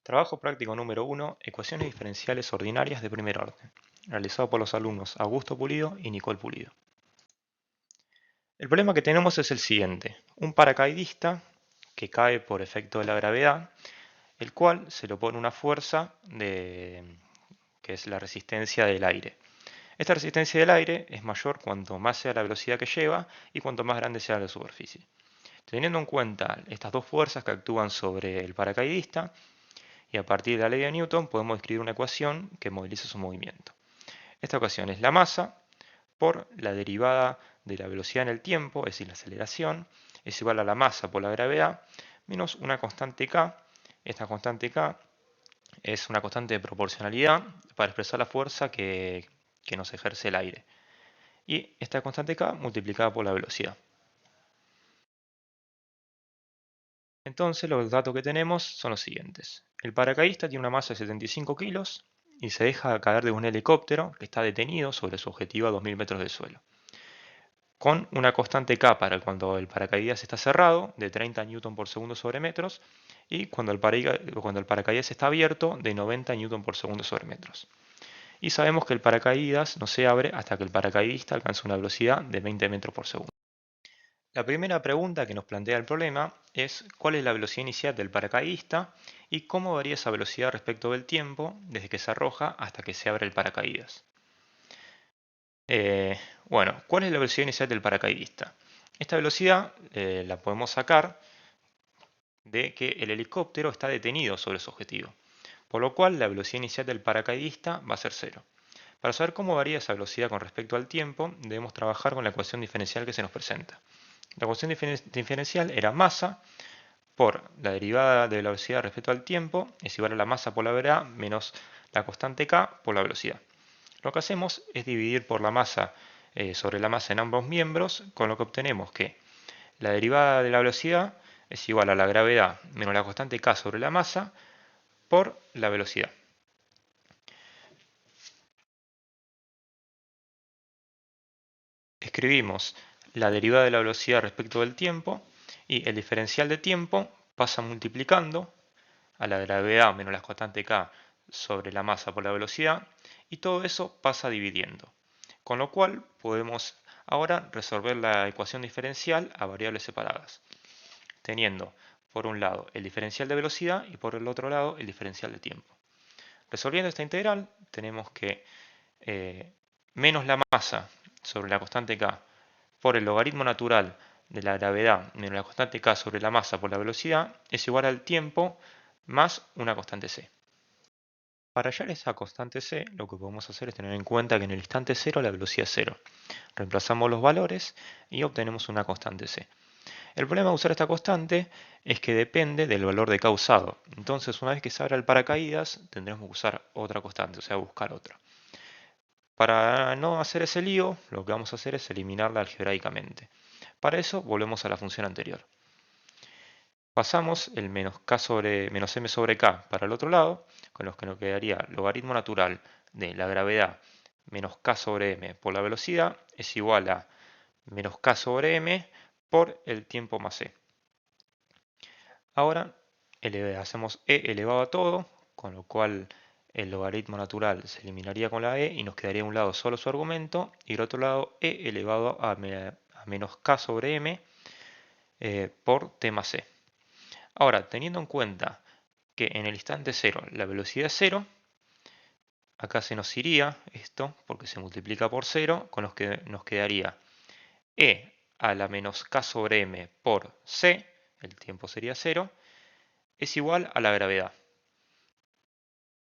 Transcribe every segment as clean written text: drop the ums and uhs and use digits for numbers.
Trabajo práctico número 1, ecuaciones diferenciales ordinarias de primer orden, realizado por los alumnos Augusto Pulido y Nicole Pulido. El problema que tenemos es el siguiente: un paracaidista que cae por efecto de la gravedad, el cual se le opone una fuerza que es la resistencia del aire. Esta resistencia del aire es mayor cuanto más sea la velocidad que lleva y cuanto más grande sea la superficie. Teniendo en cuenta estas dos fuerzas que actúan sobre el paracaidista, y a partir de la ley de Newton podemos escribir una ecuación que moviliza su movimiento. Esta ecuación es la masa por la derivada de la velocidad en el tiempo, es decir, la aceleración, es igual a la masa por la gravedad, menos una constante k. Esta constante k es una constante de proporcionalidad para expresar la fuerza que nos ejerce el aire. Y esta constante k multiplicada por la velocidad. Entonces los datos que tenemos son los siguientes. El paracaidista tiene una masa de 75 kilos y se deja caer de un helicóptero que está detenido sobre su objetivo a 2000 metros del suelo, con una constante K para cuando el paracaídas está cerrado de 30 Newton por segundo sobre metros y cuando el paracaídas está abierto de 90 Newton por segundo sobre metros. Y sabemos que el paracaídas no se abre hasta que el paracaidista alcanza una velocidad de 20 metros por segundo. La primera pregunta que nos plantea el problema es cuál es la velocidad inicial del paracaidista y cómo varía esa velocidad respecto del tiempo desde que se arroja hasta que se abre el paracaídas. Bueno, ¿cuál es la velocidad inicial del paracaidista? Esta velocidad la podemos sacar de que el helicóptero está detenido sobre su objetivo, por lo cual la velocidad inicial del paracaidista va a ser 0. Para saber cómo varía esa velocidad con respecto al tiempo, debemos trabajar con la ecuación diferencial que se nos presenta. La ecuación diferencial era masa por la derivada de la velocidad respecto al tiempo es igual a la masa por la gravedad menos la constante k por la velocidad. Lo que hacemos es dividir por la masa sobre la masa en ambos miembros, con lo que obtenemos que la derivada de la velocidad es igual a la gravedad menos la constante k sobre la masa por la velocidad. Escribimos la derivada de la velocidad respecto del tiempo y el diferencial de tiempo pasa multiplicando a la gravedad menos la constante k sobre la masa por la velocidad y todo eso pasa dividiendo. Con lo cual podemos ahora resolver la ecuación diferencial a variables separadas, teniendo por un lado el diferencial de velocidad y por el otro lado el diferencial de tiempo. Resolviendo esta integral tenemos que menos la masa sobre la constante k por el logaritmo natural de la gravedad menos la constante k sobre la masa por la velocidad es igual al tiempo más una constante c. Para hallar esa constante c, lo que podemos hacer es tener en cuenta que en el instante 0 la velocidad es 0. Reemplazamos los valores y obtenemos una constante c. El problema de usar esta constante es que depende del valor de k usado. Entonces, una vez que se abra el paracaídas, tendremos que usar otra constante, o sea, buscar otra. Para no hacer ese lío, lo que vamos a hacer es eliminarla algebraicamente. Para eso, volvemos a la función anterior. Pasamos el menos m sobre k para el otro lado, con lo que nos quedaría logaritmo natural de la gravedad menos k sobre m por la velocidad es igual a menos k sobre m por el tiempo más c. Ahora hacemos e elevado a todo, con lo cual el logaritmo natural se eliminaría con la e y nos quedaría a un lado solo su argumento y al otro lado e elevado a menos k sobre m por t más c. Ahora, teniendo en cuenta que en el instante 0 la velocidad es 0, acá se nos iría esto porque se multiplica por 0, con lo que nos quedaría e a la menos k sobre m por c, el tiempo sería 0, es igual a la gravedad.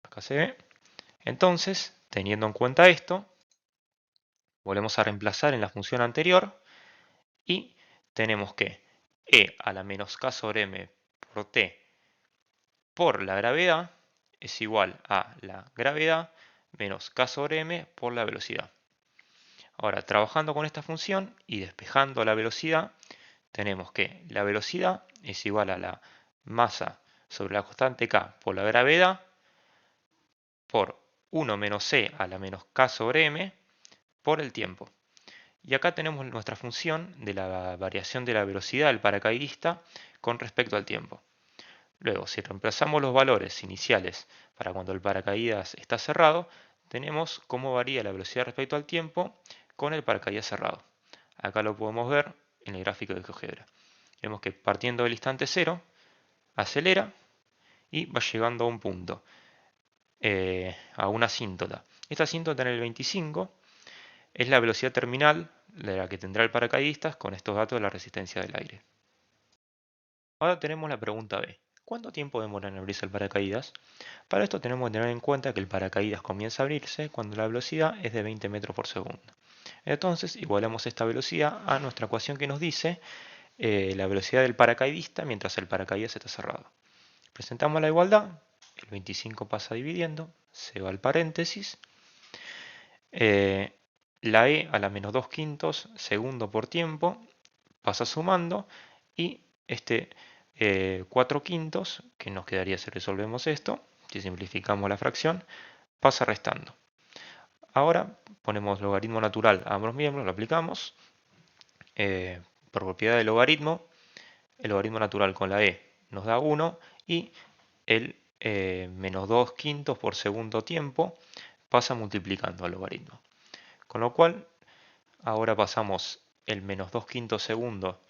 Acá se ve. Entonces, teniendo en cuenta esto, volvemos a reemplazar en la función anterior y tenemos que e a la menos k sobre m por t por la gravedad es igual a la gravedad menos k sobre m por la velocidad. Ahora, trabajando con esta función y despejando la velocidad, tenemos que la velocidad es igual a la masa sobre la constante k por la gravedad por 1 menos c a la menos k sobre m por el tiempo. Y acá tenemos nuestra función de la variación de la velocidad del paracaidista con respecto al tiempo. Luego, si reemplazamos los valores iniciales para cuando el paracaídas está cerrado, tenemos cómo varía la velocidad respecto al tiempo con el paracaídas cerrado. Acá lo podemos ver en el gráfico de GeoGebra. Vemos que partiendo del instante cero, acelera y va llegando a un punto, a una asíntota. Esta asíntota en el 25 es la velocidad terminal de la que tendrá el paracaidistas con estos datos de la resistencia del aire. Ahora tenemos la pregunta B. ¿Cuánto tiempo demora en abrirse el paracaídas? Para esto tenemos que tener en cuenta que el paracaídas comienza a abrirse cuando la velocidad es de 20 metros por segundo. Entonces igualamos esta velocidad a nuestra ecuación que nos dice la velocidad del paracaidista mientras el paracaídas está cerrado. Presentamos la igualdad, el 25 pasa dividiendo, se va al paréntesis, la e a la menos 2 quintos segundo por tiempo pasa sumando y este 4 quintos, que nos quedaría si resolvemos esto, si simplificamos la fracción, pasa restando. Ahora ponemos logaritmo natural a ambos miembros, lo aplicamos. Por propiedad del logaritmo, el logaritmo natural con la e nos da 1 y el menos 2 quintos por segundo tiempo pasa multiplicando al logaritmo. Con lo cual, ahora pasamos el menos 2 quintos segundo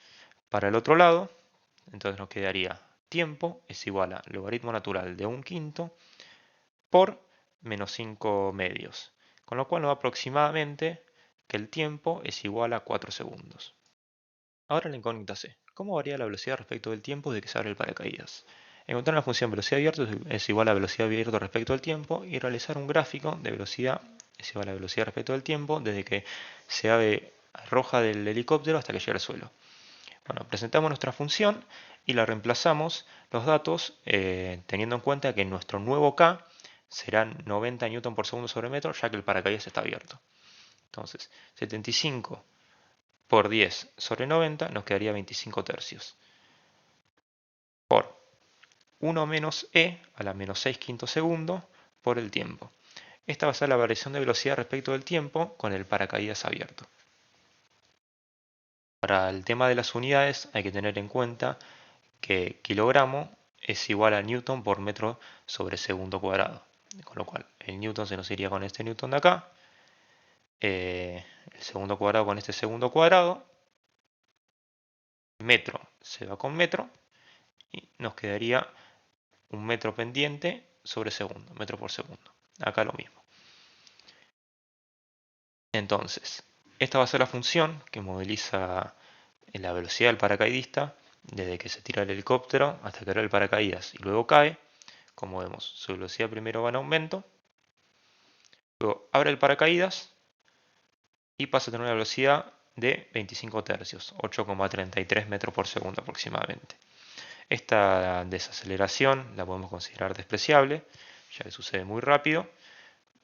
para el otro lado, entonces nos quedaría tiempo es igual a logaritmo natural de 1 quinto por menos 5 medios. Con lo cual nos da aproximadamente que el tiempo es igual a 4 segundos. Ahora la incógnita C. ¿Cómo varía la velocidad respecto del tiempo de que se abre el paracaídas? Encontrar la función velocidad abierta es igual a velocidad abierta respecto al tiempo y realizar un gráfico de velocidad es igual a velocidad respecto al tiempo desde que se arroja del helicóptero hasta que llega al suelo. Bueno, presentamos nuestra función y la reemplazamos los datos teniendo en cuenta que nuestro nuevo K será 90 Newton por segundo sobre metro ya que el paracaídas está abierto. Entonces, 75 por 10 sobre 90 nos quedaría 25 tercios. Por 1 menos e a la menos 6 quintos segundo por el tiempo. Esta va a ser la variación de velocidad respecto del tiempo con el paracaídas abierto. Para el tema de las unidades hay que tener en cuenta que kilogramo es igual a newton por metro sobre segundo cuadrado. Con lo cual el newton se nos iría con este newton de acá, el segundo cuadrado con este segundo cuadrado, metro se va con metro y nos quedaría un metro pendiente sobre segundo, metro por segundo. Acá lo mismo. Entonces, esta va a ser la función que modeliza la velocidad del paracaidista desde que se tira el helicóptero hasta que abre el paracaídas y luego cae. Como vemos, su velocidad primero va en aumento, luego abre el paracaídas y pasa a tener una velocidad de 25 tercios, 8,33 metros por segundo aproximadamente. Esta desaceleración la podemos considerar despreciable, ya que sucede muy rápido,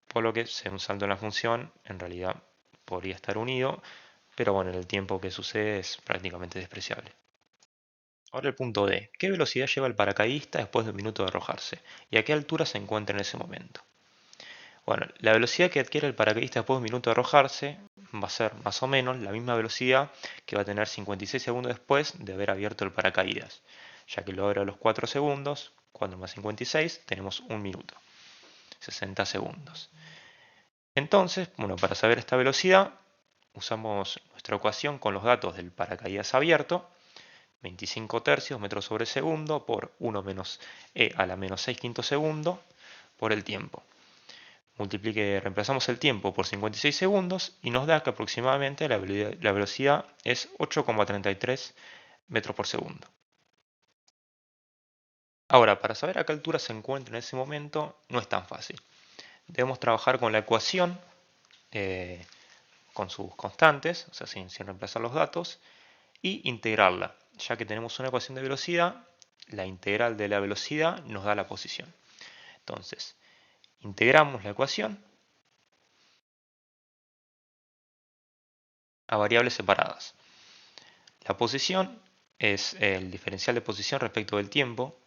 por lo que según un salto en la función en realidad podría estar unido, pero bueno, en el tiempo que sucede es prácticamente despreciable. Ahora el punto D. ¿Qué velocidad lleva el paracaidista después de un minuto de arrojarse? ¿Y a qué altura se encuentra en ese momento? Bueno, la velocidad que adquiere el paracaidista después de un minuto de arrojarse va a ser más o menos la misma velocidad que va a tener 56 segundos después de haber abierto el paracaídas, ya que lo abre a los 4 segundos, 4 más 56, tenemos un minuto, 60 segundos. Entonces, bueno, para saber esta velocidad, usamos nuestra ecuación con los datos del paracaídas abierto, 25 tercios metros sobre segundo por 1 menos e a la menos 6 quintos segundo por el tiempo. Reemplazamos el tiempo por 56 segundos y nos da que aproximadamente la velocidad es 8,33 metros por segundo. Ahora, para saber a qué altura se encuentra en ese momento no es tan fácil. Debemos trabajar con la ecuación, con sus constantes, o sea, sin reemplazar los datos, y integrarla. Ya que tenemos una ecuación de velocidad, la integral de la velocidad nos da la posición. Entonces, integramos la ecuación a variables separadas. La posición es el diferencial de posición respecto del tiempo,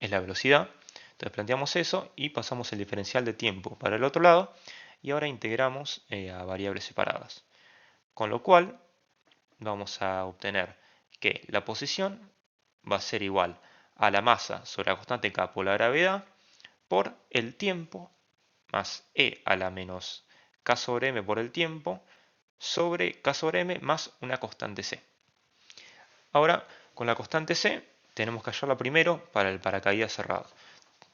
es la velocidad. Entonces planteamos eso y pasamos el diferencial de tiempo para el otro lado y ahora integramos a variables separadas. Con lo cual vamos a obtener que la posición va a ser igual a la masa sobre la constante K por la gravedad por el tiempo más E a la menos K sobre M por el tiempo sobre K sobre M más una constante C. Ahora, con la constante C, tenemos que hallarla primero para el paracaídas cerrado.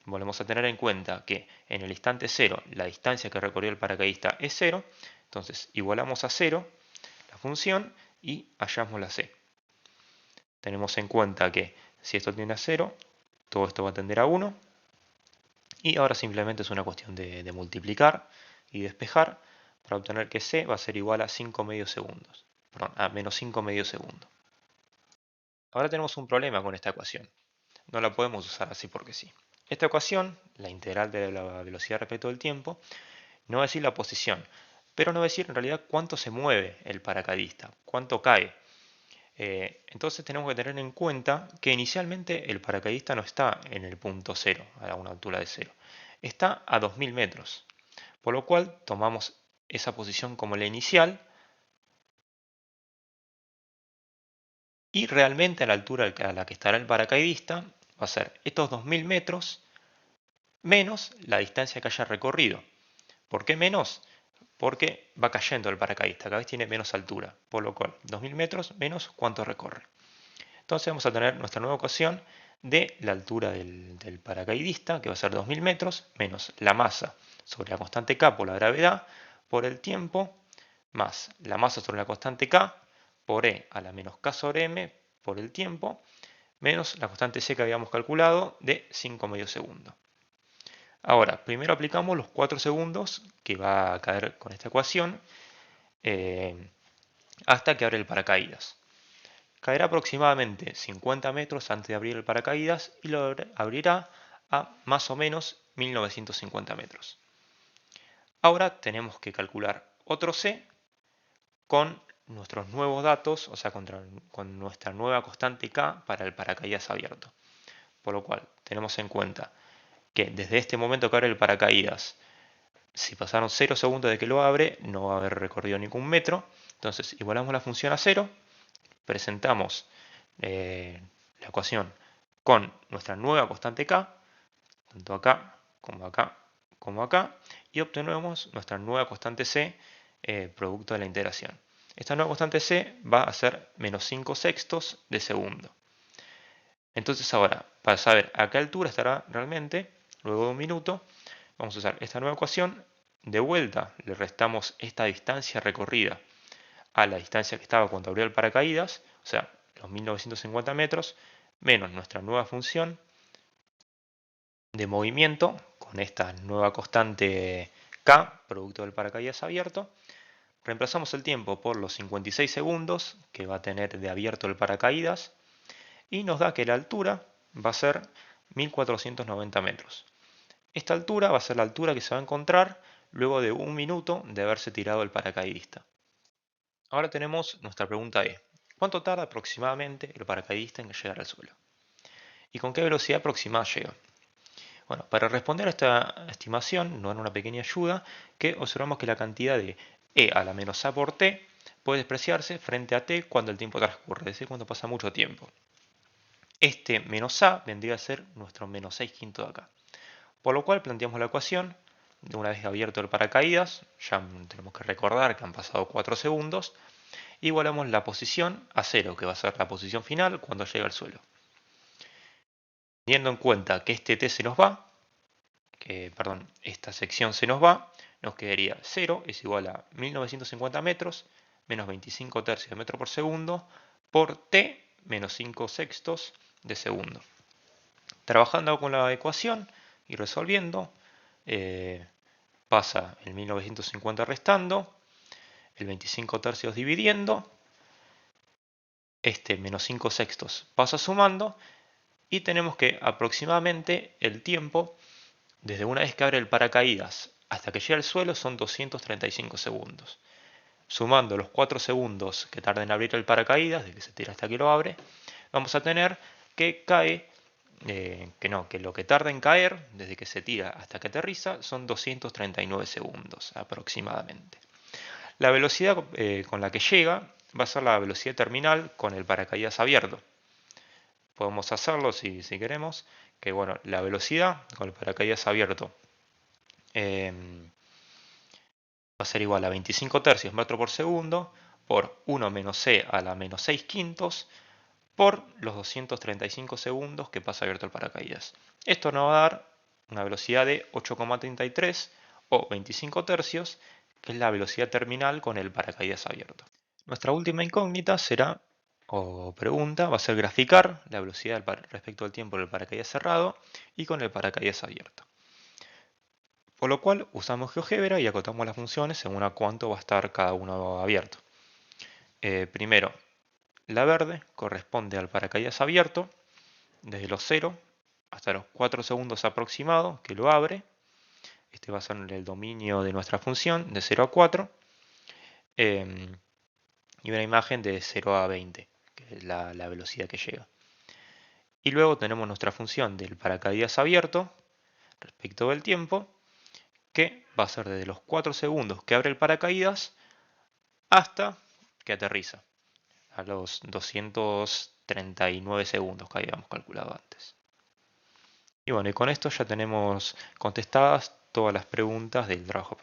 Volvemos a tener en cuenta que en el instante 0 la distancia que recorrió el paracaidista es 0, entonces igualamos a 0 la función y hallamos la C. Tenemos en cuenta que si esto tiende a 0, todo esto va a tender a 1, y ahora simplemente es una cuestión de multiplicar y despejar para obtener que C va a ser igual a 5 medios segundos, perdón, a menos 5 medios segundos. Ahora tenemos un problema con esta ecuación. No la podemos usar así porque sí. Esta ecuación, la integral de la velocidad respecto del tiempo, no va a decir la posición, pero no va a decir en realidad cuánto se mueve el paracaidista, cuánto cae. Entonces tenemos que tener en cuenta que inicialmente el paracaidista no está en el punto 0, a una altura de 0. Está a 2000 metros, por lo cual tomamos esa posición como la inicial y realmente a la altura a la que estará el paracaidista va a ser estos 2000 metros menos la distancia que haya recorrido. ¿Por qué menos? Porque va cayendo el paracaidista, cada vez tiene menos altura, por lo cual 2000 metros menos cuánto recorre. Entonces vamos a tener nuestra nueva ecuación de la altura del paracaidista, que va a ser 2000 metros, menos la masa sobre la constante K por la gravedad, por el tiempo, más la masa sobre la constante K por E a la menos K sobre M por el tiempo, menos la constante C que habíamos calculado de 5 medios segundos. Ahora, primero aplicamos los 4 segundos que va a caer con esta ecuación hasta que abre el paracaídas. Caerá aproximadamente 50 metros antes de abrir el paracaídas y lo abrirá a más o menos 1950 metros. Ahora tenemos que calcular otro C con nuestros nuevos datos, o sea, con nuestra nueva constante K para el paracaídas abierto. Por lo cual, tenemos en cuenta que desde este momento que abre el paracaídas, si pasaron 0 segundos de que lo abre, no va a haber recorrido ningún metro. Entonces, igualamos la función a 0, presentamos la ecuación con nuestra nueva constante K, tanto acá como acá como acá, y obtenemos nuestra nueva constante C, producto de la integración. Esta nueva constante C va a ser menos 5 sextos de segundo. Entonces ahora, para saber a qué altura estará realmente, luego de un minuto, vamos a usar esta nueva ecuación. De vuelta le restamos esta distancia recorrida a la distancia que estaba cuando abrió el paracaídas, o sea, los 1950 metros, menos nuestra nueva función de movimiento con esta nueva constante K, producto del paracaídas abierto. Reemplazamos el tiempo por los 56 segundos que va a tener de abierto el paracaídas y nos da que la altura va a ser 1490 metros. Esta altura va a ser la altura que se va a encontrar luego de un minuto de haberse tirado el paracaidista. Ahora tenemos nuestra pregunta E. ¿Cuánto tarda aproximadamente el paracaidista en llegar al suelo? ¿Y con qué velocidad aproximada llega? Bueno, para responder a esta estimación nos dan una pequeña ayuda que observamos que la cantidad de E a la menos A por T puede despreciarse frente a T cuando el tiempo transcurre, es decir, cuando pasa mucho tiempo. Este menos A vendría a ser nuestro menos 6 quinto de acá. Por lo cual planteamos la ecuación, de una vez abierto el paracaídas, ya tenemos que recordar que han pasado 4 segundos, igualamos la posición a 0, que va a ser la posición final cuando llega al suelo. Teniendo en cuenta que este t se nos va, esta sección se nos va, nos quedaría 0 es igual a 1950 metros menos 25 tercios de metro por segundo por t menos 5 sextos de segundo. Trabajando con la ecuación y resolviendo, pasa el 1950 restando, el 25 tercios dividiendo, este menos 5 sextos pasa sumando y tenemos que aproximadamente el tiempo desde una vez que abre el paracaídas hasta que llega al suelo son 235 segundos. Sumando los 4 segundos que tarda en abrir el paracaídas, de que se tira hasta que lo abre, vamos a tener que cae, que lo que tarda en caer desde que se tira hasta que aterriza son 239 segundos aproximadamente. La velocidad con la que llega va a ser la velocidad terminal con el paracaídas abierto. podemos hacerlo si queremos, que bueno, la velocidad con el paracaídas abierto va a ser igual a 25 tercios metro por segundo por 1 menos c a la menos 6 quintos por los 235 segundos que pasa abierto el paracaídas. Esto nos va a dar una velocidad de 8,33 o 25 tercios, que es la velocidad terminal con el paracaídas abierto. Nuestra última incógnita será, o pregunta, va a ser graficar la velocidad respecto al tiempo del paracaídas cerrado y con el paracaídas abierto. Por lo cual usamos GeoGebra y acotamos las funciones según a cuánto va a estar cada uno abierto. Primero, la verde corresponde al paracaídas abierto desde los 0 hasta los 4 segundos aproximados que lo abre. Este va a ser el dominio de nuestra función de 0 a 4. Y una imagen de 0 a 20, que es la velocidad que llega. Y luego tenemos nuestra función del paracaídas abierto respecto del tiempo, que va a ser desde los 4 segundos que abre el paracaídas hasta que aterriza, a los 239 segundos que habíamos calculado antes. Y bueno, y con esto ya tenemos contestadas todas las preguntas del trabajo.